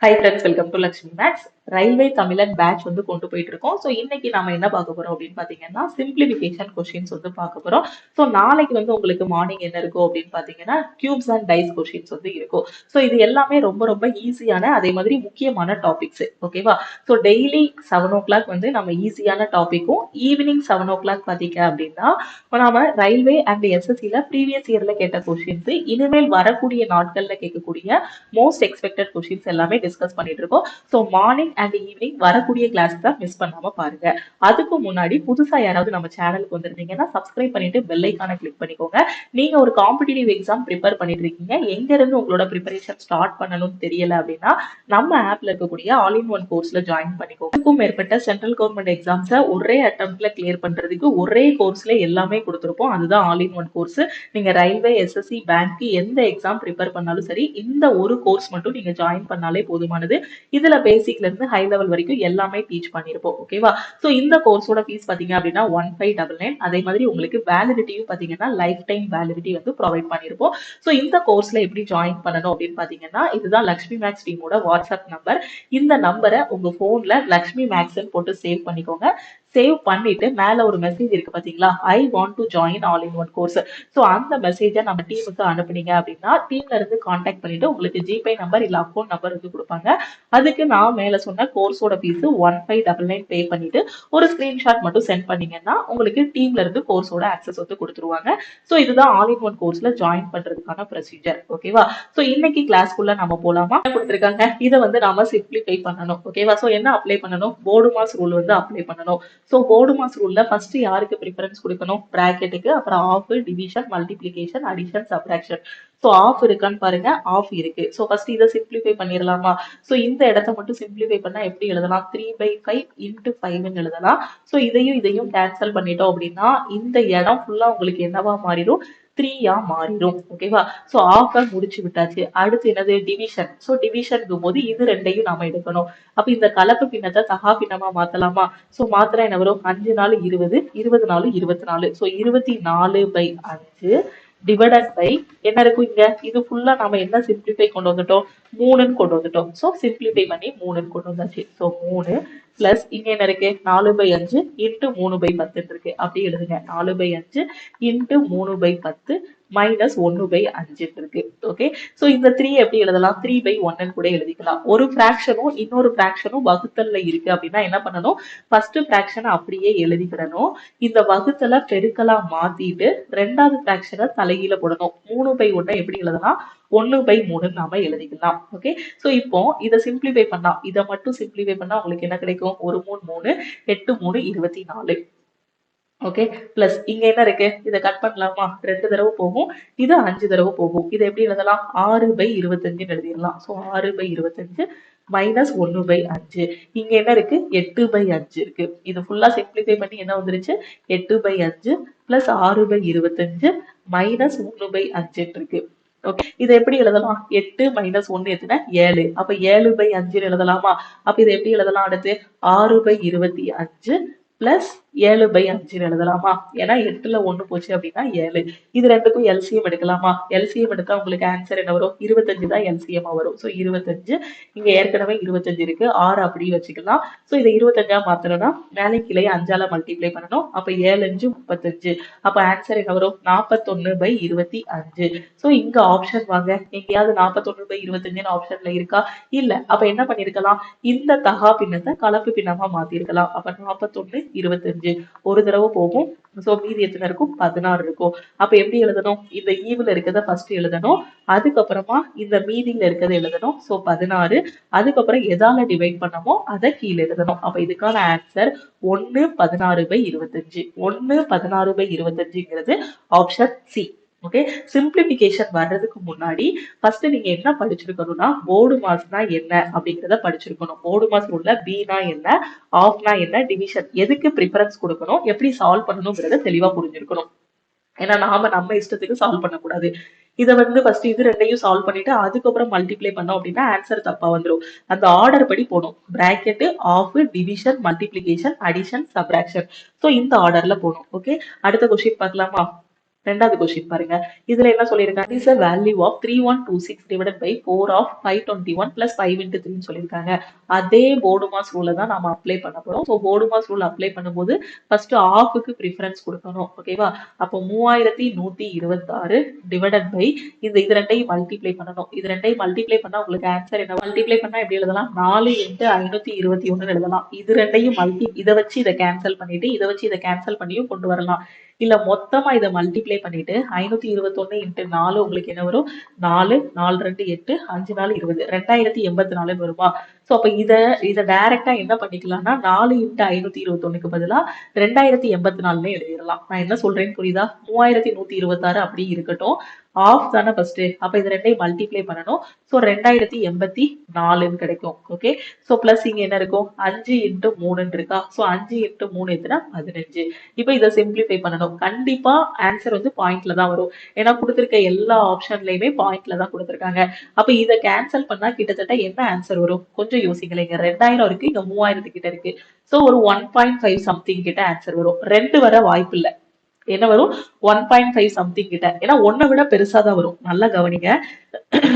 High friends, welcome to Lakshmi maths. Railway தமிழன் batch வந்து கொண்டு போயிட்டு இருக்கோம். ஸோ இன்னைக்கு நாம என்ன பார்க்க போறோம் அப்படின்னு பாத்தீங்கன்னா சிம்பிளிஃபிகேஷன் கொஸ்டின்ஸ் வந்து பார்க்க போறோம். ஸோ நாளைக்கு வந்து உங்களுக்கு மார்னிங் என்ன இருக்கும் அப்படின்னு பாத்தீங்கன்னா கியூப்ஸ் அண்ட் டைஸ் கொஸ்டின்ஸ் வந்து இருக்கும். ஸோ இது எல்லாமே ரொம்ப ரொம்ப ஈஸியான அதே மாதிரி முக்கியமான டாபிக்ஸ். ஓகேவா? ஸோ டெய்லி 7 o'clock வந்து நம்ம ஈஸியான டாபிக்கும் ஈவினிங் 7 o'clock பாத்தீங்க அப்படின்னா நாம ரயில்வே அண்ட் எஸ்எஸ்சில ப்ரீவியஸ் இயர்ல கேட்ட கொஸ்டின்ஸ் இனிமேல் வரக்கூடிய நாட்கள்ல கேட்கக்கூடிய மோஸ்ட் எக்ஸ்பெக்டட் கொஸ்டின்ஸ் எல்லாமே டிஸ்கஸ் பண்ணிட்டு இருக்கோம். ஸோ மார்னிங் அண்ட் ஈவினிங் வரக்கூடிய கிளாஸ் தான் மிஸ் பண்ணாம பாருங்க. அதுக்கு முன்னாடி புதுசா யாராவது நம்ம சேனலுக்கு வந்திருந்தீங்கன்னா சப்ஸ்கிரைப் பண்ணிட்டு பெல் ஐக்கான கிளிக் பண்ணிக்கோங்க. நீங்க ஒரு காம்படிட்டிவ் எக்ஸாம் ப்ரிப்பேர் பண்ணிட்டு இருக்கீங்க, எங்க இருந்து உங்களோட ப்ரிப்பரேஷன் ஸ்டார்ட் பண்ணணும்னு தெரியல அப்படின்னா நம்ம ஆப்ல இருக்கக்கூடிய ஆல் இன் ஒன் கோர்ஸ்ல ஜாயின் பண்ணிக்கோங்க. இதுக்கும் மேற்பட்ட சென்ட்ரல் கவர்மெண்ட் எக்ஸாம்ஸை ஒரே அட்டம்ப்ட்ல கிளியர் பண்றதுக்கு ஒரே கோர்ஸ்ல எல்லாமே கொடுத்துருப்போம். அதுதான் ஆல் இன் ஒன் கோர்ஸ். நீங்க ரயில்வே, எஸ்எஸ்சி, பேங்க் எந்த எக்ஸாம் ப்ரிப்பேர் பண்ணாலும் சரி, இந்த ஒரு கோர்ஸ் மட்டும் நீங்க ஜாயின் பண்ணாலே போதுமானது. இதுல பேசிக்ல இருந்து ஹை லெவல் வரைக்கும் எல்லாமே டீச் பண்ணிருப்போம். ஓகேவா? சோ இந்த கோர்ஸோட ஃபீஸ் பாத்தீங்க அப்படின்னா 1599. அதே மாதிரி உங்களுக்கு வேலிடிட்டியும் பாத்தீங்கன்னா லைஃப் டைம் வேலிடிட்டி வந்து ப்ரொவைட் பண்ணிருப்போம். சோ இந்த கோர்ஸ்ல எப்படி ஜாயின் பண்ணணும் அப்படின்னு பாத்தீங்கன்னா இதுதான் லக்ஷ்மி மேக்ஸ் டீமோட வாட்ஸ்அப் நம்பர். இந்த நம்பரை உங்க போன்ல லக்ஷ்மி மேக்ஸ் போட்டு சேவ் பண்ணிக்கோங்க. சேவ் பண்ணிட்டு மேல ஒரு மெசேஜ் இருக்கு பாத்தீங்களா, I want to join all in one course. So அந்த மெசேஜை நம்ம டீமுக்கு அனுப்புனீங்க அப்படின்னா டீம்ல இருந்து கான்டாக்ட் பண்ணிட்டு உங்களுக்கு ஜிபே நம்பர் இல்ல அக்கௌண்ட் நம்பர் வந்து கொடுப்பாங்க. அதுக்கு நான் மேல சொன்ன கோர்ஸோட ஃபீஸ் 1599 பே பண்ணிட்டு ஒரு ஸ்கிரீன்ஷாட் மட்டும் சென்ட் பண்ணீங்கன்னா உங்களுக்கு டீம்ல இருந்து கோர்ஸோட ஆக்சஸ் வந்து கொடுத்துருவாங்க. ஸோ இதுதான் ஆல் இன் ஒன் கோர்ஸ்ல ஜாயின் பண்றதுக்கான ப்ரொசீஜர். ஓகேவா? ஸோ இன்னைக்கு கிளாஸ்க்குள்ள நம்ம போலாமா? கொடுத்துருக்காங்க, இதை வந்து நாம சிம்பிளிஃபை பண்ணணும். ஓகேவா? ஸோ என்ன அப்ளை பண்ணணும்? போர்டு மாஸ் ரூல் வந்து அப்ளை பண்ணணும். ஸோ போர்டு மாஸ் ரூல்ல ஃபர்ஸ்ட் யாருக்கு ப்ரிஃபரன்ஸ் கொடுக்கணும்? பிராக்கெட்டுக்கு, அப்புறம் of, division, multiplication, addition, subtraction. So of இருக்கான்னு பாருங்க. ஆஃப் இருக்கு. ஸோ ஃபர்ஸ்ட் இதை சிம்பிளிஃபை பண்ணிடலாமா? ஸோ இந்த இடத்த மட்டும் சிம்பிளிஃபை பண்ணா எப்படி எழுதலாம்? 3/5 இன்ட்டு 5 எழுதலாம். ஸோ இதையும் கேன்சல் பண்ணிட்டோம் அப்படின்னா இந்த இடம் ஃபுல்லா உங்களுக்கு என்னவா மாறிடும்? 3 மாறிடும். ஓகேவா? ஸோ ஆஃப் முடிச்சு விட்டாச்சு. அடுத்து என்னது? டிவிஷன். ஸோ டிவிஷனுக்கும் போது இது ரெண்டையும் நாம எடுக்கணும். அப்ப இந்த கலப்பு பின்னத்தை தகா பின்னமா மாத்தலாமா? ஸோ மாத்திரம் என்ன வரும்? 5 4 20, 20 4 24. ஸோ 24/5 டிவைடட் பை என்ன இருக்கும் இங்க? இது ஃபுல்லா நாம என்ன சிம்பிளிஃபை கொண்டு வந்துட்டோம்? 3ன்னு கொண்டு வந்துட்டோம். ஸோ சிம்பிளிஃபை பண்ணி 3ன்னு கொண்டு வந்தாச்சு. ஸோ 3 பிளஸ் இங்க என்ன இருக்கு? 4/5 இன்ட்டு 3/10 இருக்கு. அப்படி எழுதுங்க. 4/5 இன்ட்டு 3/10 மைனஸ் 1/5 இருக்கு. ஓகே. சோ இந்த 3 எப்படி எழுதலாம்? 3/1 கூட எழுதிக்கலாம். ஒரு பிராக்ஷனும் இன்னொரு பிராக்ஷனும் வகுத்தல்ல இருக்கு அப்படின்னா என்ன பண்ணணும்? ஃபர்ஸ்ட் பிராக்ஷனை அப்படியே எழுதிக்கிடணும். இந்த வகுத்தலை பெருக்கலா மாத்திட்டு ரெண்டாவது பிராக்ஷனை தலைகீழ போடணும். 3/1 எப்படி எழுதலாம்? 1/3 நாம எழுதிக்கலாம். ஓகே. சோ இப்போ இதை சிம்பிளிஃபை பண்ணா, இதை மட்டும் சிம்பிளிஃபை பண்ணா உங்களுக்கு என்ன கிடைக்கும்? 1 3 3 8 3 24. ஓகே. பிளஸ் இங்க என்ன இருக்கு? இதை கட் பண்ணலாமா? 2 தடவை போகும், இது 5 தடவை போகும். இதை எப்படி எழுதலாம்? 6/25 எழுதிடலாம். So 6/25 minus 1/5. இங்க என்ன இருக்கு? 8/5 இருக்கு. இது ஃபுல்லா சிம்பிளிஃபை பண்ணி என்ன வந்துருச்சு? 8/5 பிளஸ் 6/25 மைனஸ் 1/5 இருக்கு. ஓகே. இதை எப்படி எழுதலாம்? 8 மைனஸ் 1 எத்தனை? 7. அப்ப 7/5 எழுதலாமா? அப்ப இதை எப்படி எழுதலாம்? அடுத்து 6/25 பிளஸ் 7/5 எழுதலாமா? ஏன்னா 8ல 1 போச்சு அப்படின்னா 7. இது ரெண்டுக்கும் எல்சிஎம் எடுக்கலாமா? எல்சிஎம் எடுத்தா உங்களுக்கு ஆன்சர் என்ன வரும்? 25 தான் எல்சிஎம் வரும். ஸோ 25, இங்க ஏற்கனவே 25 இருக்கு, 6 அப்படியே வச்சுக்கலாம். ஸோ இதை 25 மாத்தணும்னா மேலே கீழே 5ஆல மல்டிப்ளை பண்ணணும். அப்ப 7 5 35. அப்ப ஆன்சர் என்ன வரும்? 41/25. ஸோ இங்க ஆப்ஷன் வாங்க. எங்கேயாவது 41/25 ஆப்ஷன்ல இருக்கா? இல்ல. அப்ப என்ன பண்ணிருக்கலாம்? இந்த தகா பின்னத்தை கலப்பு பின்னமா மாத்திருக்கலாம். அப்ப 41/25 ஒரு தடவை போகும். சோ மீதி எத்தனை இருக்கும்? 16 இருக்கும். அப்ப எப்படி எழுதணும்? இந்த ஈவுல இருக்கிறத ஃபர்ஸ்ட் எழுதணும், அதுக்கப்புறமா இந்த மீதியில இருக்கிறத எழுதணும். சோ 16, அதுக்கப்புறம் எதால டிவைட் பண்ணமோ அதை கீழே எழுதணும். அப்ப இதுக்கான ஆன்சர் 1 16/25. 1 16/25ங்கிறது ஆப்ஷன் சி. ஓகே. சிம்பிளிபிகேஷன் வர்றதுக்கு முன்னாடி ஃபர்ஸ்ட் நீங்க என்ன படிச்சிருக்கணும்னா போர்டு மாஸ்னா என்ன அப்படிங்கிறத படிச்சிருக்கணும். போர்டு மாஸ் ரூல்ல பீனா என்ன, ஆஃப்னா என்ன, டிவிஷன் எதுக்கு ப்ரிஃபரன்ஸ் கொடுக்கணும், எப்படி சால்வ் பண்ணணுங்கிறத தெளிவா புரிஞ்சிருக்கணும். ஏன்னா நம்ம இஷ்டத்துக்கு சால்வ் பண்ணக்கூடாது. இதை வந்து ஃபர்ஸ்ட் இது ரெண்டையும் சால்வ் பண்ணிட்டு அதுக்கப்புறம் மல்டிப்ளை பண்ணோம் அப்படின்னா ஆன்சர் தப்பா வந்துடும். அந்த ஆர்டர் படி போகணும். Bracket, of, division, multiplication, addition, subtraction. So இந்த ஆர்டர்ல போகணும். ஓகே. அடுத்த கொஸ்டின் பார்க்கலாமா? ரெண்டாவது கொஸ்டின் பாருங்க. இதுல என்ன சொல்லியிருக்காங்க, is a value of 3126 divided by 4 of 521 plus 5 into 3 சொல்லியிருக்காங்க. அதே போடுமாஸ் ரூலை தான் நாம அப்ளை பண்ண போறோம். ஸோ போடுமாஸ் ரூல் அப்ளை பண்ணும்போது ஃபர்ஸ்ட் ஆஃபுக்கு ப்ரிஃபரன்ஸ் கொடுக்கணும். ஓகேவா? அப்போ 3126 டிவைடட் பை இது ரெண்டையும் மல்டிப்ளை பண்ணணும். இது ரெண்டையும் மல்டிப்ளை பண்ணா உங்களுக்கு ஆன்சர் என்ன? மல்டிப்ளை பண்ணா எப்படி எழுதலாம்? 4 into 521 எழுதலாம். இது ரெண்டையும் இதை வச்சு இதை கேன்சல் பண்ணிட்டு இதை வச்சு இதை கேன்சல் பண்ணியும் கொண்டு வரலாம். இல்ல மொத்தமா இதை மல்டிப்ளை பண்ணிட்டு 521 into 4 உங்களுக்கு என்ன வரும்? 4 4 2 8 5 4 20 2084 வருமா? சோ அப்ப இத டைரக்டா என்ன பண்ணிக்கலாம்னா 4 into 521க்கு பதிலா 2084 எழுதிடலாம். நான் என்ன சொல்றேன்னு புரியுதா? 3126 அப்படி இருக்கட்டும். ஆஃப் தானே ஃபர்ஸ்ட். அப்ப இது ரெண்டையும் மல்டிப்ளை பண்ணணும். சோ 2084 கிடைக்கும். ஓகே. சோ பிளஸ் இங்க என்ன இருக்கும்? 5 into 3 இருக்கா? சோ 5 into 3 எத்தனை? 15. இப்போ இதை சிம்பிளிஃபை பண்ணணும். கண்டிப்பா ஆன்சர் வந்து பாயிண்ட்ல தான் வரும். ஏன்னா கொடுத்திருக்க எல்லா ஆப்ஷன்லயுமே பாயிண்ட்ல தான் கொடுத்திருக்காங்க. அப்ப இதை கேன்சல் பண்ணா கிட்டத்தட்ட என்ன ஆன்சர் வரும்? கொஞ்சம் யோசிக்கல. இங்க 2000 இருக்கு, இங்க 3000 கிட்ட இருக்கு. சோ ஒரு 1.5 சம்திங் கிட்ட ஆன்சர் வரும். 2 வர வாய்ப்பு இல்ல. என்ன வரும்? 1.5 சம்திங் கிட்ட. ஏன்னா 1 விட பெருசா தான் வரும். நல்லா கவனிங்க.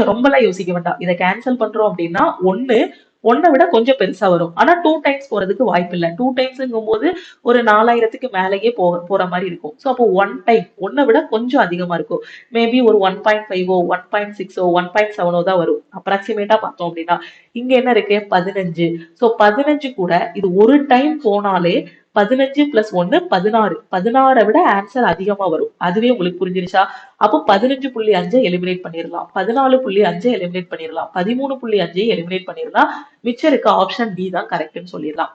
ரொம்பலாம் யோசிக்க வேண்டாம். இதை கேன்சல் பண்றோம் அப்படின்னா 1 விட கொஞ்சம் பெருசா வரும். ஆனா 2 டைம்ஸ் போறதுக்கு வாய்ப்பு இல்ல. 2 டைம்ஸ்ங்கும் போது ஒரு 4000க்கு மேலேயே போற மாதிரி இருக்கும். சோ அப்போ 1 டைம் 1 விட கொஞ்சம் அதிகமா இருக்கும். மேபி ஒரு 1.5ஓ 1.6ஓ 1.7ஓ தான் வரும். அப்ராக்சிமேட்டா பார்த்தோம் அப்படின்னா இங்க என்ன இருக்கு? 15. சோ 15 கூட இது ஒரு டைம் போனாலே 15 plus 1 16. 16 விட ஆன்சர் அதிகமா வரும். அதுவே உங்களுக்கு புரிஞ்சிருச்சா? அப்போ 15.5 எலிமினேட் பண்ணிடலாம். 14.5 எலிமினேட் பண்ணிடலாம். 13.5 எலிமினேட் பண்ணிடலாம். மிச்சம் இருக்க ஆப்ஷன் டி தான் கரெக்ட்னு சொல்லிடலாம்.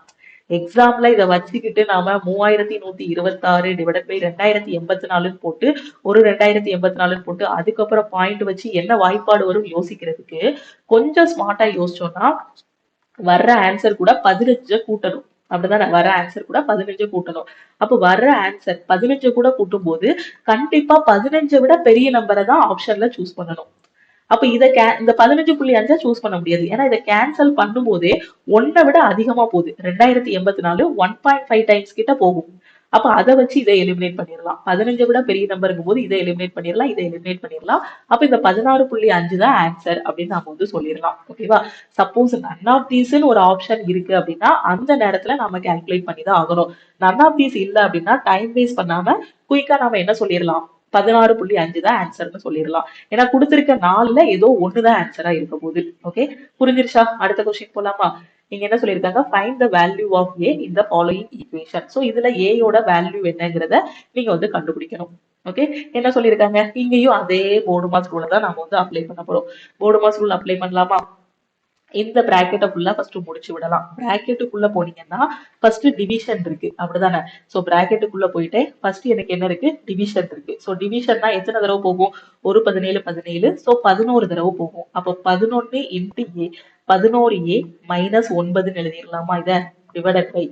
எக்ஸாம்ல இதை வச்சுக்கிட்டு நாம 3126 டிவைட் பை 2084 போட்டு ஒரு 2084 போட்டு அதுக்கப்புறம் பாயிண்ட் வச்சு என்ன வாய்ப்பாடு வரும் யோசிக்கிறதுக்கு கொஞ்சம் ஸ்மார்ட்டா யோசிச்சோம்னா வர்ற ஆன்சர் கூட 15 கூட்டணும். அப்படிதானே? வர ஆன்சர் கூட 15 கூட்டணும். அப்ப வர்ற ஆன்சர் 15 கூட கூட்டும் போது கண்டிப்பா 15 விட பெரிய நம்பரை தான் ஆப்ஷன்ல சூஸ் பண்ணணும். அப்ப இந்த 15.5 சூஸ் பண்ண முடியாது. ஏன்னா இதை கேன்சல் பண்ணும் போதே 1 விட அதிகமா போகுது. 2084 1.5 டைம்ஸ் கிட்ட போகும். அப்ப அதை வச்சு இதை எலிமினேட் பண்ணிடலாம். 15 விட பெரிய நம்பருங்கும் போது இதை எலிமினேட் பண்ணிடலாம், இதை எலிமினேட் பண்ணிடலாம். அப்ப இந்த 16.5 தான் ஆன்சர் அப்படின்னு நாம வந்து சொல்லிடலாம். ஓகேவா? சப்போஸ் நன் ஆஃப் தீஸ்ன்னு ஒரு ஆப்ஷன் இருக்கு அப்படின்னா அந்த நேரத்துல நாம கால்குலேட் பண்ணி தான் ஆகணும். நன் ஆஃப் தீஸ் இல்ல அப்படின்னா டைம் வேஸ்ட் பண்ணாம குயிக்கா நாம என்ன சொல்லிடலாம்? 16.5 தான் ஆன்சர்னு சொல்லிடலாம். ஏன்னா கொடுத்திருக்க 4ல ஏதோ ஒண்ணுதான் ஆன்சரா இருக்க போகுது. ஓகே, புரிஞ்சிருச்சா? அடுத்த கொஸ்டின் போலாமா? இங்க என்ன சொல்லியிருக்காங்க? Find the value of A in the following equation. So இதுல ஏயோட வேல்யூ என்னங்கிறத நீங்க வந்து கண்டுபிடிக்கணும். ஓகே, என்ன சொல்லியிருக்காங்க? இங்கேயும் அதே போடுமாஸ் ரூலை தான் நம்ம வந்து அப்ளை பண்ண போறோம். போடுமாஸ் ரூல் அப்ளை பண்ணலாமா? இந்த பிராக்கெட்டை ஃபுல்லா ஃபர்ஸ்ட் முடிச்சு விடலாம். பிராக்கெட்டுக்குள்ள போனீங்கன்னா ஃபர்ஸ்ட் டிவிஷன் இருக்கு. அப்படிதானே? சோ பிராக்கெட்டுக்குள்ள போயிட்டு ஃபர்ஸ்ட் எனக்கு என்ன இருக்கு? டிவிஷன் இருக்கு. சோ டிவிஷன்னா எத்தனை தடவை போகும்? ஒரு 17 17. சோ 11 தடவை போகும். அப்போ 11 இன்ட்டு ஏ 11a மைனஸ் 9ன்னு எழுதிடலாமா? இதை டிவைடட் பை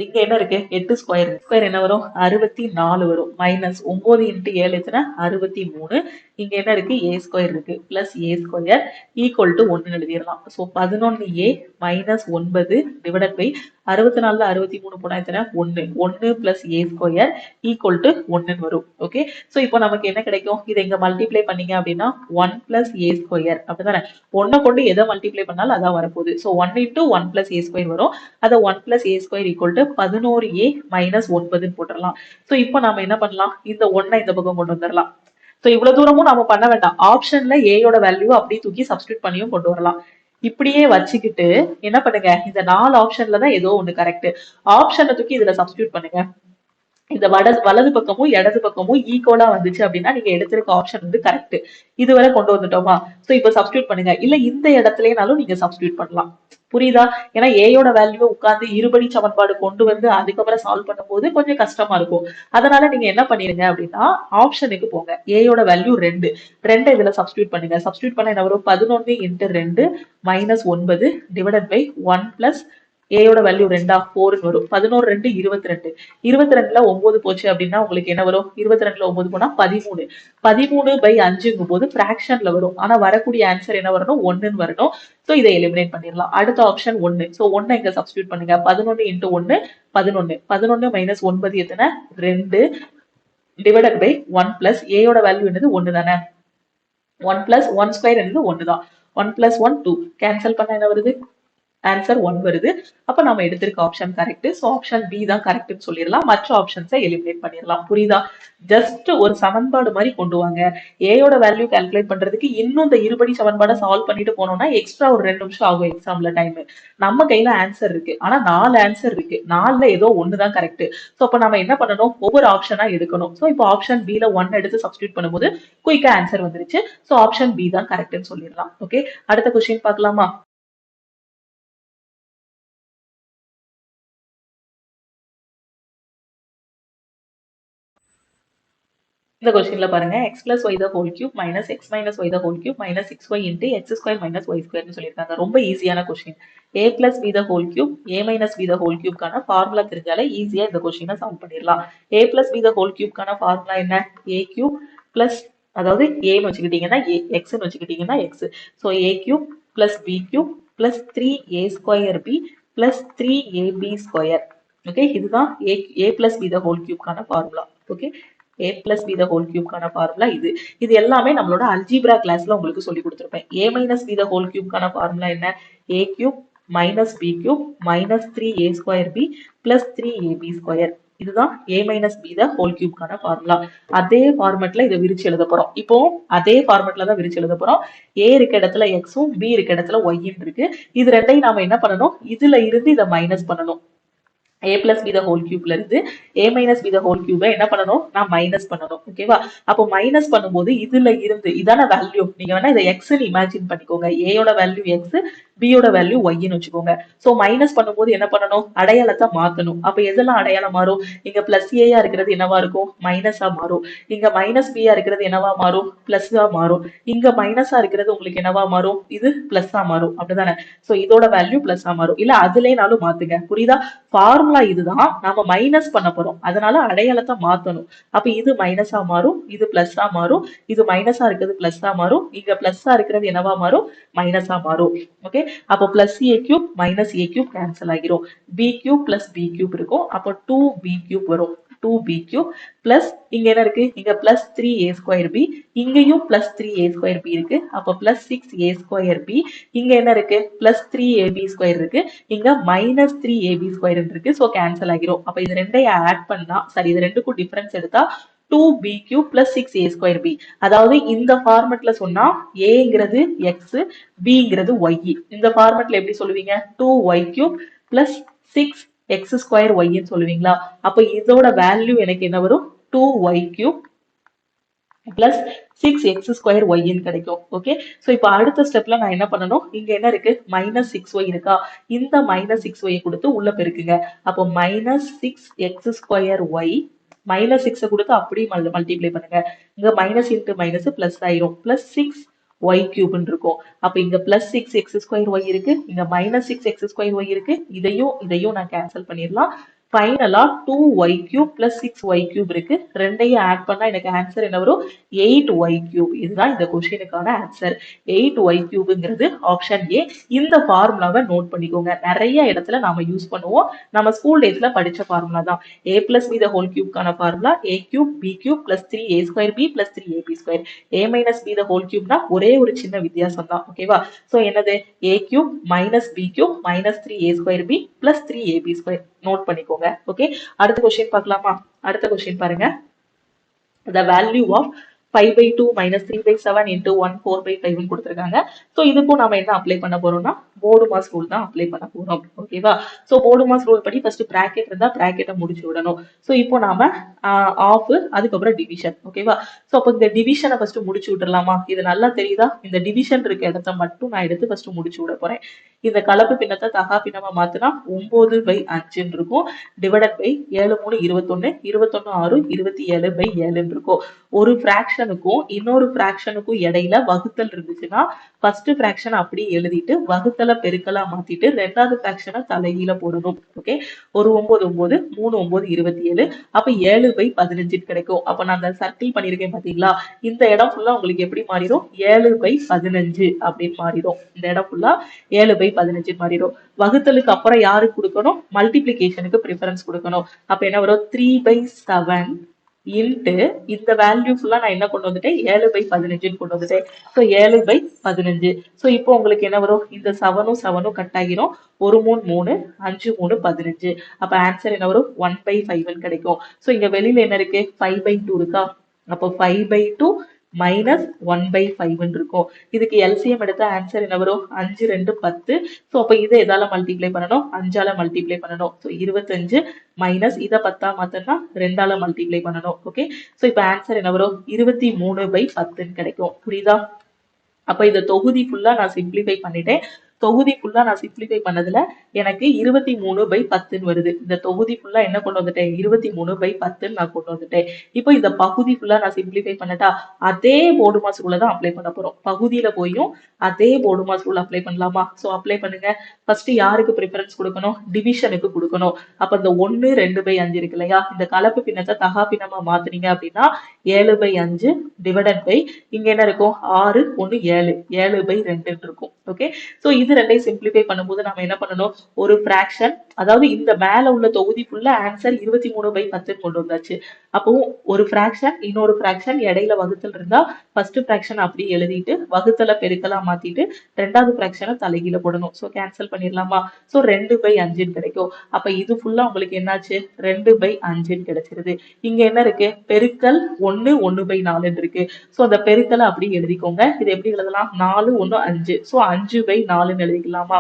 இங்க என்ன இருக்கு? 8 ஸ்கொயர். ஸ்கொயர் என்ன வரும்? 64 வரும். மைனஸ் 9 இன்ட்டு 7 எத்தனை? 63. இங்க என்ன இருக்கு? ஏ ஸ்கொயர் இருக்கு. Plus A square equal to 1 எழுதிடலாம். So 11a minus 9 divided by 64ல 63 போனா எத்தனை? 1. 1 plus A square equal to 1 வரும். ஓகே, ஸோ இப்போ நமக்கு என்ன கிடைக்கும்? இதை இங்க மல்டிப்ளை பண்ணீங்க அப்படின்னா 1 பிளஸ் ஏ ஸ்கொயர். அப்படிதானே? 1 கொண்டு எதை மல்டிப்ளை பண்ணாலும் அதான் வரப்போகுது. So 1 into 1 plus A square வரும். அதை 1 plus A square equal to 11a minus 9 போட்டுடலாம். ஸோ இப்போ நாம என்ன பண்ணலாம்? இந்த 1 இந்த பக்கம் கொண்டு வந்துடலாம். சோ இவ்வளவு தூரமும் நாம பண்ண வேண்டாம். ஆப்ஷன்ல ஏயோட வேல்யூ அப்படியே தூக்கி சப்ஸ்டியூட் பண்ணியும் கொண்டு வரலாம். இப்படியே வச்சுக்கிட்டு என்ன பண்ணுங்க? இந்த 4 ஆப்ஷன்ல தான் ஏதோ ஒண்ணு கரெக்ட். ஆப்ஷனை தூக்கி இதுல சப்ஸ்டியூட் பண்ணுங்க. இந்த வலது பக்கமும் இடது பக்கமும் ஈக்குவலா வந்துச்சு அப்படின்னா நீங்க எடுத்திருக்க ஆப்ஷன் வந்து கரெக்ட். இதுவரை கொண்டு வந்துட்டோமா? சோ இப்ப சப்ஸ்டியூட் பண்ணுங்க. இல்ல இந்த இடத்துலனாலும் நீங்க சப்ஸ்டியூட் பண்ணலாம். புரியுதா? ஏன்னா ஏயோட வேல்யூ உட்கார்ந்து இருபடி சமன்பாடு கொண்டு வந்து அதுக்கப்புறம் சால்வ் பண்ணும்போது கொஞ்சம் கஷ்டமா இருக்கும். அதனால நீங்க என்ன பண்ணிருங்க அப்படின்னா ஆப்ஷனுக்கு போங்க. ஏயோட வேல்யூ 2 இதுல சப்ஸ்டியூட் பண்ணுங்க. சப்ஸ்டியூட் பண்ண என்ன வரும்? 11 into 2 minus 9 divided by 1 plus ஏயோட வேல்யூ 2 4 வரும். 11 2 22. 22ல 9 போச்சு அப்படின்னா உங்களுக்கு என்ன வரும்? 22ல 9 போனா 13. 13 பை 5ங்கும் போது பிராக்ஷன்ல வரும். ஆனா வரக்கூடிய ஆன்சர் என்ன வரணும்? 1ன்னு வரணும். சோ இதை எலிமினேட் பண்ணிடலாம். அடுத்த ஆப்ஷன் 1. சோ 1 இங்க சப்ஸ்டியூட் பண்ணுங்க. 11 இன்ட்டு 1 11. 11 மைனஸ் 9 எத்தனை? 2 டிவைடட் பை 1 பிளஸ் ஏயோட வேல்யூ என்னது 1 தானே. 1 பிளஸ் 1 ஸ்கொயர் என்னது 1 தான். 1 பிளஸ் 1 2 கேன்சல் பண்ண என்ன வருது, ஆன்சர் 1 வருது. அப்ப நம்ம எடுத்திருக்க option correct. So option B தான் கரெக்ட்னு சொல்லிடலாம். மற்ற ஆப்ஷன்ஸை எலிமினேட் பண்ணிடலாம். புரியுதா? ஜஸ்ட் ஒரு சமன்பாடு மாதிரி கொண்டு வாங்க. ஏயோட வேல்யூ கால்குலேட் பண்றதுக்கு இன்னும் இந்த இருபடி சமன்பாடை சால்வ் பண்ணிட்டு போனோம்னா எக்ஸ்ட்ரா ஒரு 2 நிமிஷம் ஆகும் எக்ஸாம்ல டைம். நம்ம கையில ஆன்சர் இருக்கு, ஆனா 4 ஆன்சர் இருக்கு, 4ல ஏதோ ஒன்று தான் கரெக்ட். ஸோ அப்ப நம்ம என்ன பண்ணணும், ஒவ்வொரு ஆப்ஷனா எடுக்கணும். ஸோ இப்போ ஆப்ஷன் பில 1 எடுத்து சப்ஸ்டியூட் பண்ணும்போது குயிக்கா ஆன்சர் வந்துருச்சு. ஸோ ஆப்ஷன் பி தான் கரெக்ட்னு சொல்லிடலாம். ஓகே, அடுத்த கொஸ்டின் பார்க்கலாமா? இந்த கொஸ்டின்ல பாருங்க, x plus y the whole cube minus x minus y the whole cube minus 6y into x square minus y square னு சொல்லியிருக்காங்க. ரொம்ப ஈஸியான question. a plus b the whole cube a minus b the whole cube கான formula தெரிஞ்சாலே ஈஸியா இந்த கொஸ்டினை solve பண்ணிடலாம். a plus b the whole cube கான ஃபார்முலா என்ன, a cube plus, அதாவது a னு வச்சுக்கிட்டீங்கன்னா a, x னு வச்சுக்கிட்டீங்கன்னா x. So a cube plus b cube plus 3a square b plus 3ab square. Okay, இதுதான் a plus b the whole cube கான formula. Okay, a plus b the whole cube கான formula இது. இது எல்லாமே நம்மளோட algebra கிளாஸ்ல உங்களுக்கு சொல்லி கொடுத்திருப்பேன். a minus b the whole cube கான ஃபார்முலா என்ன, a cube minus b cube minus 3a square b plus 3ab square. இதுதான் a minus b the whole cube கான ஃபார்முலா. அதே ஃபார்மட்ல இதை விரிச்சு எழுத போறோம். இப்போ அதே ஃபார்மட்ல தான் விரிச்சு எழுத போறோம். a இருக்க இடத்துல x-உம் b இருக்க இடத்துல y-ன்னு இருக்கு. இது ரெண்டையும் நாம என்ன பண்ணணும், இதுல இருந்து இதை மைனஸ் பண்ணணும். a plus b the whole cube இருந்து a minus b the whole cube என்ன பண்ணணும், நான் மைனஸ் பண்ணணும். ஓகேவா? அப்போ மைனஸ் பண்ணும்போது இதுல இருந்து இதான வேல்யூ, நீங்க வேணா இதை x ன்னு இமேஜின் பண்ணிக்கோங்க. a யோட வேல்யூ x, b யோட வேல்யூ y ன்னு வச்சுக்கோங்க. சோ மைனஸ் பண்ணும்போது என்ன பண்ணணும், அடையாளத்தை மாத்தணும். அப்ப எதெல்லாம் அடையாளம் மாறும், இங்க பிளஸ் a இருக்கிறது என்னவா இருக்கும், மைனஸா மாறும். இங்க மைனஸ் b இருக்கிறது என்னவா மாறும், பிளஸ்ஸா மாறும். இங்க மைனஸா இருக்கிறது உங்களுக்கு என்னவா மாறும், இது பிளஸ்ஸா மாறும். அப்படிதானே? சோ இதோட வேல்யூ பிளஸ்ஸா மாறும். இல்ல அதுலேனாலும் மாத்துங்க. புரியுதா? ஃபார்முலா இதுதான், நாம மைனஸ் பண்ண போறோம், அதனால அடையாளத்தை மாத்தணும். அப்ப இது மைனஸா மாறும், இது பிளஸ்ஸா மாறும். இது மைனஸா இருக்கிறது பிளஸ்ஸா மாறும். இங்க பிளஸ்ஸா இருக்கிறது என்னவா மாறும், மைனஸா மாறும். ஓகே, அப்போ plus a cube minus a cube cancel ஆகிரும். b cube plus b cube இருக்கும். அப்போ 2b கியூப் வரும். 2b கியூப் பிளஸ் இங்க என்ன இருக்கு, இங்க பிளஸ் 3a ஸ்கொயர் b, இங்கேயும் பிளஸ் 3a ஸ்கொயர் b இருக்கு. அப்போ பிளஸ் 6a ஸ்கொயர் b, இங்க என்ன இருக்கு, பிளஸ் 3ab ஸ்கொயர் இருக்கு. இங்க மைனஸ் 3ab ஸ்கொயர் இருக்கு. ஸோ கேன்சல் ஆகிரும். அப்ப இது ரெண்டையும் ஆட் பண்ணா, சரி இது ரெண்டுக்கும் டிஃபரன்ஸ் எடுத்தா 2b cube plus 6a square b. அதாவது இந்த ஃபார்மட்ல சொன்னா aங்கிறது x, bங்கிறது y. இந்த ஃபார்மட்ல எப்படி சொல்லுவீங்க, 2y cube plus 6x square y ன்னு சொல்லுவீங்களா? அப்ப இதோட வேல்யூ எனக்கு என்ன வரும், 2y cube plus 6x square y ன்னு கிடைக்கும். ஓகே, சோ இப்போ அடுத்த ஸ்டெப்ல நான் என்ன பண்ணணும், இங்க என்ன இருக்கு, மைனஸ் 6y இருக்கா, இந்த மைனஸ் 6y கொடுத்து உள்ள பெருக்குங்க. அப்போ minus 6x square y minus 6 கொடுத்து அப்படியே மல்டிப்ளை பண்ணுங்க. இங்க மைனஸ் இன்டு மைனஸ் பிளஸ் ஆயிரும். பிளஸ் 6y கியூப்னு இருக்கும். அப்ப இங்க பிளஸ் 6x ஸ்கொயர் y இருக்கு, இங்க மைனஸ் 6x ஸ்கொயர் y இருக்கு. இதையும் நான் கேன்சல் பண்ணிடலாம். ஃபைனலா 2y cube plus 6y cube இருக்கு. ரெண்டையும் ஆட் பண்ணா எனக்கு ஆன்சர் என்ன வரும், 8y கியூப். இதுதான் இந்த கொஸ்டினுக்கான ஆன்சர். 8y கியூப்ங்கிறது option A. இந்த ஃபார்முலாவை நோட் பண்ணிக்கோங்க. நிறைய இடத்துல நாம யூஸ் பண்ணுவோம். நம்ம ஸ்கூல் டேஸ்ல படிச்ச ஃபார்முலா தான். a plus b the whole cube கான formula a cube b cube plus 3a square b plus 3ab square. a minus b the whole cube னா ஒரே ஒரு சின்ன வித்தியாசம் தான். ஓகேவா? சோ என்னது, a cube minus b cube minus 3a square b plus 3ab square. Note பண்ணிக்கோங்க. Okay, அடுத்த கொஸ்டின் பார்க்கலாமா? அடுத்த கொஸ்டின் பாருங்க. The value of 5/2 minus 3/7 into 1 4/5 கொடுத்திருக்காங்க. சோ இதுக்கும் நாம என்ன அப்ளை பண்ண போறோம்னா போடுமாஸ் ரூல் தான் அப்ளை பண்ண போறோம். ஓகேவா? சோ போடுமாஸ் ரூல் படி ஃபர்ஸ்ட் பிராக்கெட் இருந்தா பிராக்கெட்டை முடிச்சு விடணும். சோ இப்போ நாம ஆஃப், அதுக்கப்புறம் டிவிஷன். ஓகேவா? சோ அப்போ இந்த டிவிஷனை ஃபர்ஸ்ட் முடிச்சு விட்டுறலாமா? இது நல்லா தெரியுதா? இந்த டிவிஷன் இருக்க இடத்த மட்டும் நான் எடுத்து ஃபர்ஸ்ட் முடிச்சு விட போறேன். இந்த கலப்பு பின்னத்தை தகா பின்னமா மாத்தினா 9/5 இருக்கும். டிவைடட் பை 7 3 21 21 6 27/7 இருக்கும். ஒரு ஃபிராக்ஷனுக்கும் இன்னொரு ஃபிராக்ஷனுக்கும் இடையில வகுத்தல் இருந்துச்சுன்னா ஃபர்ஸ்ட் ஃபிராக்ஷன் அப்படியே எழுதிட்டு வகுத்தல பெருக்கலா மாத்திட்டு ரெண்டாவது ஃபிராக்ஷனை தலைகீழ போடணும். ஓகே, ஒரு 9 9 3 9 27. அப்ப 7/15 கிடைக்கும். அப்ப நான் அந்த சர்க்கிள் பண்ணிருக்கேன் பாத்தீங்களா, இந்த இடம் ஃபுல்லா உங்களுக்கு எப்படி மாறிடும், 7/15 அப்படின்னு மாறிடும். இந்த இடம் ஃபுல்லா 7/15 மாறிடும். வகுத்தலுக்கு அப்புறம் யாருக்கு கொடுக்கணும், மல்டிபிளிகேஷனுக்கு ப்ரிஃபரன்ஸ் கொடுக்கணும். அப்ப என்ன வரும், 3/7 இன்ட்டு இந்த வேல்யூ ஃபுல்லா நான் என்ன கொண்டு வந்துட்டேன் 7/15 கொண்டு வந்துட்டேன். ஸோ 7/15. ஸோ இப்போ உங்களுக்கு என்ன வரும், இந்த 7ம் கட் ஆகிரும். 1 3 3 5 3 15. அப்ப ஆன்சர் என்ன வரும் 1/5 கிடைக்கும். ஸோ இங்க வெளியில என்ன இருக்கு 5/2 இருக்கா, அப்போ 5/2 மைனஸ் 1/5 இருக்கும். இதுக்கு எல்சிஎம் எடுத்த ஆன்சர் என்ன வரும் 5 2 10. ஸோ அப்போ இதை எதால மல்டிப்ளை பண்ணணும், 5ஆல மல்டிப்ளை பண்ணணும். ஸோ 25 மைனஸ் இதை 10ஆ மாத்தனா 2ஆல மல்டிப்ளை பண்ணணும். ஓகே, ஸோ இப்போ ஆன்சர் என்ன வரும் 23/10 கிடைக்கும். புரியுதா? அப்ப இந்த தொகுதி ஃபுல்லா நான் சிம்பிளிஃபை பண்ணிட்டேன். தொகுதி ஃபுல்லா நான் சிம்பிளிஃபை பண்ணதுல எனக்கு 23/10 வருது. இந்த தொகுதி ஃபுல்லா என்ன கொண்டு வந்துட்டேன் 23/10 நான் கொண்டு வந்துட்டேன். இப்போ இந்த பகுதி ஃபுல்லா நான் சிம்பிளிஃபை பண்ணட்டா, அதே போர்டு மாஸ் ரூலை தான் அப்ளை பண்ண போறோம். பகுதியில போயும் அதே போர்டு மாஸ் ரூல் அப்ளை பண்ணலாமா? ஸோ அப்ளை பண்ணுங்க. ஃபர்ஸ்ட் யாருக்கு ப்ரிஃபரன்ஸ் கொடுக்கணும், டிவிஷனுக்கு கொடுக்கணும். அப்ப இந்த 1 2/5 இருக்கு இல்லையா, இந்த கலப்பு பின்னத்தை தகா பின்னமா மாத்துனீங்க அப்படின்னா 7/5 டிவைடட் பை இங்க என்ன இருக்கும் 6 1 7 7/2 இருக்கும். ஓகே, சோ இது ரெண்டையும் சிம்பிளிஃபை பண்ணும்போது நம்ம என்ன பண்ணணும், ஒரு ஃபிராக்ஷன், அதாவது இந்த மேல உள்ள தொகுதி ஃபுல்லா ஆன்சர் 23/10 கொண்டு வந்தாச்சு. அப்போ ஒரு ஃபிராக்ஷன் இன்னொரு ஃபிராக்ஷன் இடையில வகுத்தல் இருந்தா ஃபர்ஸ்ட் ஃபிராக்ஷன் அப்படி எழுதிட்டு வகுத்தல பெருக்கலா மாத்திட்டு ரெண்டாவது ஃபிராக்ஷனை தலைகீழ போடணும். சோ கேன்சல் பண்ணிடலாமா? சோ 2/5 கிடைக்கும். அப்ப இது ஃபுல்லா உங்களுக்கு என்னாச்சு 2/5 கிடைச்சிருது. இங்க என்ன இருக்கு பெருக்கல் 1 1/4 இருக்கு. சோ அந்த பெருக்கலை அப்படி எழுதிக்கோங்க. இது எப்படி எழுதலாம் 4 1 5. சோ 5/4 எழுதிக்கலாமா?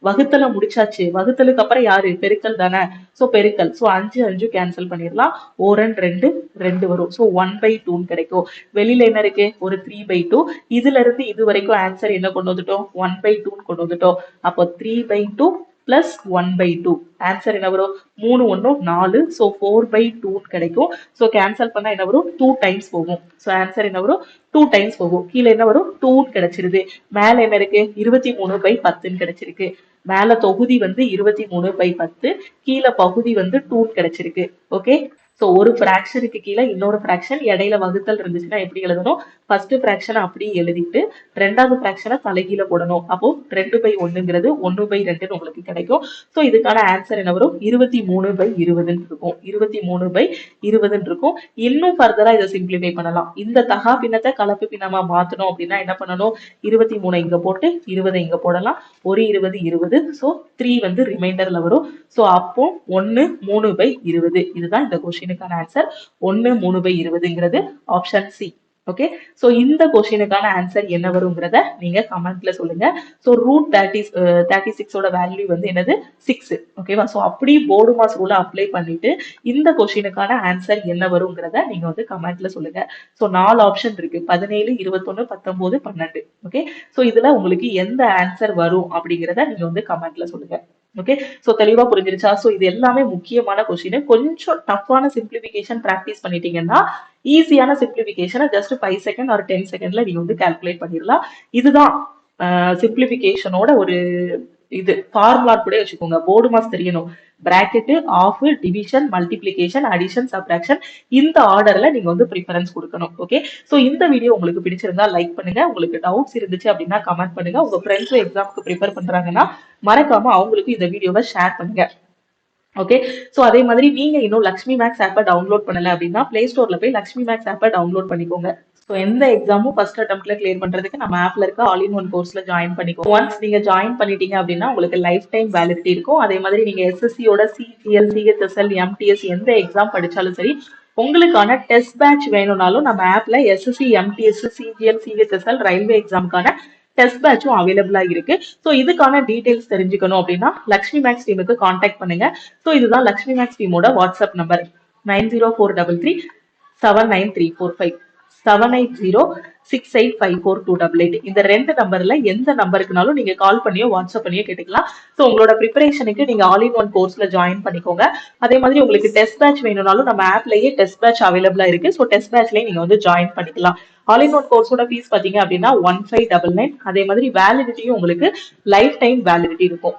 வகுத்தல முடிச்சாச்சு. வகுத்தலுக்கு அப்புறம் யாரு பெருக்கல் தானே. சோ பெருக்கல். சோ 5 5 கேன்சல் பண்ணிடலாம். 2 2 வரும். சோ 1/2 கிடைக்கும். வெளியில என்ன இருக்கு ஒரு 3/2. இதுல இருந்து இது வரைக்கும் ஆன்சர் என்ன கொண்டு வந்துட்டோம் 1/2 கொண்டு வந்துட்டோம். அப்போ 3/2 பிளஸ் 1/2 ஆன்சர் என்ன வரும் 3 1 4. ஸோ 4/2 கிடைக்கும். ஸோ கேன்சல் பண்ணா என்ன வரும் 2 டைம்ஸ் போகும். ஸோ ஆன்சர் என்ன வரும் 2 டைம்ஸ் போகும். கீழே என்ன வரும் 2 கிடைச்சிருது. மேல என்ன இருக்கு 23/10 கிடைச்சிருக்கு. மேல தொகுதி வந்து 23/10, கீழே பகுதி வந்து 2 கிடைச்சிருக்கு. ஓகே, சோ ஒரு ஃபிராக்ஷனுக்கு கீழே இன்னொரு ஃபிராக்ஷன் இடையில வகுத்தல் இருந்துச்சுன்னா எப்படி எழுதணும், ஃபர்ஸ்ட் ஃபிராக்ஷனை அப்படியே எழுதிட்டு ரெண்டாவது ஃபிராக்ஷனை தலைகீழ போடணும். அப்போ 2/1ங்கிறது 1/2 உங்களுக்கு கிடைக்கும். சோ இதுக்கான ஆன்சர் என்ன வரும் 23/20 இருக்கும். 23/20 இருக்கும். இன்னும் ஃபர்தரா இதை சிம்பிளிஃபை பண்ணலாம். இந்த தகா பின்னத்தை கலப்பு பின்னமா மாத்தணும் அப்படின்னா என்ன பண்ணணும் 23 இங்க போட்டு 20 இங்க போடலாம். ஒரு 20 20. சோ 3 வந்து ரிமைண்டர்ல வரும். சோ அப்போ 1 3/20. இதுதான் இந்த கொஸ்டினுக்கான ஆன்சர். 1 3/20ங்கிறது ஆப்ஷன் சி. ஓகே, சோ இந்த கொஸ்டினுக்கான ஆன்சர் என்ன வருங்கிறத நீங்க கமெண்ட்ல சொல்லுங்க. சோ ரூட் 36ஓட வேல்யூ வந்து என்னது 6. ஓகேவா? சோ அப்படி போர்டு மாஸ் ரூலை அப்ளை பண்ணிட்டு இந்த கொஸ்டினுக்கான ஆன்சர் என்ன வருங்கிறத நீங்க வந்து கமெண்ட்ல சொல்லுங்க. சோ 4 ஆப்ஷன் இருக்கு 17 21 19 12. ஓகே, சோ இதுல உங்களுக்கு எந்த ஆன்சர் வரும் அப்படிங்கிறத நீங்க வந்து கமெண்ட்ல சொல்லுங்க. ஓகே, சோ தெளிவா புரிஞ்சிருச்சா? சோ இது எல்லாமே முக்கியமான கொஸ்டின். கொஞ்சம் டஃப்பான சிம்பிளிஃபிகேஷன் பிராக்டிஸ் பண்ணிட்டீங்கன்னா ஈஸியான சிம்பிளிஃபிகேஷனை ஜஸ்ட் 5 செகண்ட் ஆர் 10 செகண்ட்ல நீங்க வந்து கால்குலேட் பண்ணிடலாம். இதுதான் சிம்பிளிஃபிகேஷனோட ஒரு இது ஃபார்முலா கூட வச்சுக்கோங்க. போர்டு மாஸ் தெரியணும். Bracket, of, division, multiplication, addition, subtraction, இந்த ஆர்டர்ல நீங்க வந்து ப்ரிஃபரன்ஸ் கொடுக்கணும். ஓகே, சோ இந்த வீடியோ உங்களுக்கு பிடிச்சிருந்தா லைக் பண்ணுங்க. உங்களுக்கு டவுட்ஸ் இருந்துச்சு அப்படின்னா கமெண்ட் பண்ணுங்க. உங்க ஃப்ரெண்ட்ஸ் எக்ஸாமுக்கு ப்ரிப்பேர் பண்றாங்கன்னா மறக்காம அவங்களுக்கு இந்த வீடியோவை ஷேர் பண்ணுங்க. ஓகே, சோ அதே மாதிரி நீங்க இன்னும் லக்ஷ்மி மேக்ஸ் ஆப்பை டவுன்லோட் பண்ணல அப்படின்னா பிளே ஸ்டோர்ல போய் லக்ஷ்மி மேக்ஸ் ஆப்பை டவுன்லோட் பண்ணிக்கோங்க. ஸோ எந்த எக்ஸாமும் ஃபர்ஸ்ட் அட்டம்ப்ட்ல கிளியர் பண்றதுக்கு நம்ம ஆப்ல இருக்க ஆல் இன் ஒன் கோர்ஸ்ல ஜாயின் பண்ணிக்கோ. ஒன்ஸ் நீங்க ஜாயின் பண்ணிட்டீங்க அப்படின்னா உங்களுக்கு லைஃப் டைம் வேலிடிட்டி இருக்கும். அதே மாதிரி நீங்க எஸ்எஸ்சியோட சிஜிஎல், சிஹெச்எஸ்எல், எம்டிஎஸ் எந்த எக்ஸாம் படிச்சாலும் சரி உங்களுக்கான டெஸ்ட் பேட்ச் வேணும்னாலும் நம்ம ஆப்ல SSC, MTS, CGL, CHSL, railway எக்ஸாமுக்கான டெஸ்ட் பேட்சும் அவைலபிளா இருக்கு. ஸோ இதுக்கான டீடைல்ஸ் தெரிஞ்சுக்கணும் அப்படின்னா லக்ஷ்மி மேக்ஸ் டீமுக்கு கான்டாக்ட் பண்ணுங்க. ஸோ இதுதான் லக்ஷ்மி மேக்ஸ் டீமோட வாட்ஸ்அப் நம்பர் 9043379345 7806854288. இந்த 2 நம்பர்ல எந்த நம்பருக்குனாலும் நீங்க கால் பண்ணியோ வாட்ஸ்அப் பண்ணியோ கேட்டுக்கலாம். ஸோ உங்களோட ப்ரிப்பரேஷனுக்கு நீங்க ஆல் இன் ஒன் கோர்ஸ்ல ஜாயின் பண்ணிக்கோங்க. அதே மாதிரி உங்களுக்கு டெஸ்ட் பேட்ச் வேணும்னாலும் நம்ம ஆப்லயே டெஸ்ட் பேட்ச் அவைலபிளா இருக்கு. ஸோ டெஸ்ட் பேட்ச்லயே நீங்க வந்து ஜாயின் பண்ணிக்கலாம். ஆல் இன் ஒன் கோர்ஸோட ஃபீஸ் பாத்தீங்க அப்படின்னா 1599. அதே மாதிரி வேலிடிட்டியும் உங்களுக்கு லைஃப் டைம் வேலிடிட்டி இருக்கும்.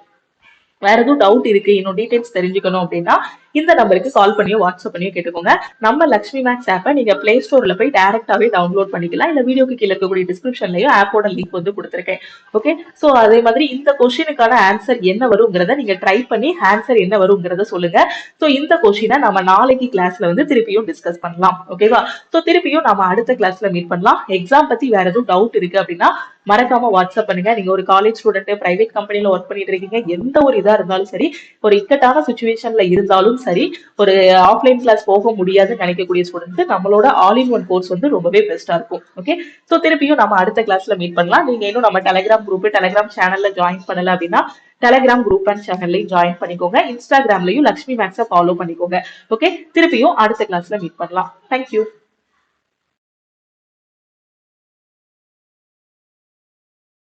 வேற எதுவும் டவுட் இருக்கு இன்னும் டீடைல்ஸ் தெரிஞ்சுக்கணும் அப்படின்னா இந்த நம்பருக்கு கால் பண்ணியோ வாட்ஸ்அப் பண்ணியோ கேட்டுக்கோங்க. நம்ம லக்ஷ்மி மேக்ஸ் ஆப்பை நீங்க பிளே ஸ்டோர்ல போய் டைரக்டாவே டவுன்லோட் பண்ணிக்கலாம். இல்ல வீடியோக்கு கீழே இருக்கக்கூடிய டிஸ்கிரிப்ஷன்லயும் ஆப்போட லிங்க் வந்து கொடுத்துருக்கேன். ஓகே, சோ அதே மாதிரி இந்த கொஸ்டினுக்கான ஆன்சர் என்ன வருங்கிறத நீங்க ட்ரை பண்ணி ஆன்சர் என்ன வருங்கிறத சொல்லுங்க. சோ இந்த கொஸ்டினை நம்ம நாளைக்கு கிளாஸ்ல வந்து திருப்பியும் டிஸ்கஸ் பண்ணலாம். ஓகேவா? சோ திருப்பியும் நம்ம அடுத்த கிளாஸ்ல மீட் பண்ணலாம். எக்ஸாம் பத்தி வேற எதுவும் டவுட் இருக்கு அப்படின்னா மறக்காம வாட்ஸ்அப் பண்ணுங்க. நீங்க ஒரு காலேஜ் ஸ்டூடெண்ட், பிரைவேட் கம்பெனில ஒர்க் பண்ணிட்டு இருக்கீங்க, எந்த ஒரு இதா இருந்தாலும் சரி, ஒரு இக்கட்டான சுச்சுவேஷன்ல இருந்தாலும் சரி, ஒரு ஆஃப்லைன் கிளாஸ் போக முடியாதுன்னு நினைக்கக்கூடிய ஸ்டூடெண்ட்ஸ் நம்மளோட ஆல் இன் ஒன் கோர்ஸ் வந்து ரொம்பவே பெஸ்டா இருக்கும். ஓகே, சோ திருப்பியும் நம்ம அடுத்த கிளாஸ்ல மீட் பண்ணலாம். நீங்க இன்னும் நம்ம டெலிகிராம் குரூப், டெலிகிராம் சேனல்ல ஜாயின் பண்ணல அப்படின்னா டெலிகிராம் குரூப் அண்ட் சேனல்லையும் ஜாயின் பண்ணிக்கோங்க. இன்ஸ்டாகிராம்லயும் லக்ஷ்மி மேக்ஸை ஃபாலோ பண்ணிக்கோங்க. ஓகே, திருப்பியும் அடுத்த கிளாஸ்ல மீட் பண்ணலாம். தேங்க்யூ.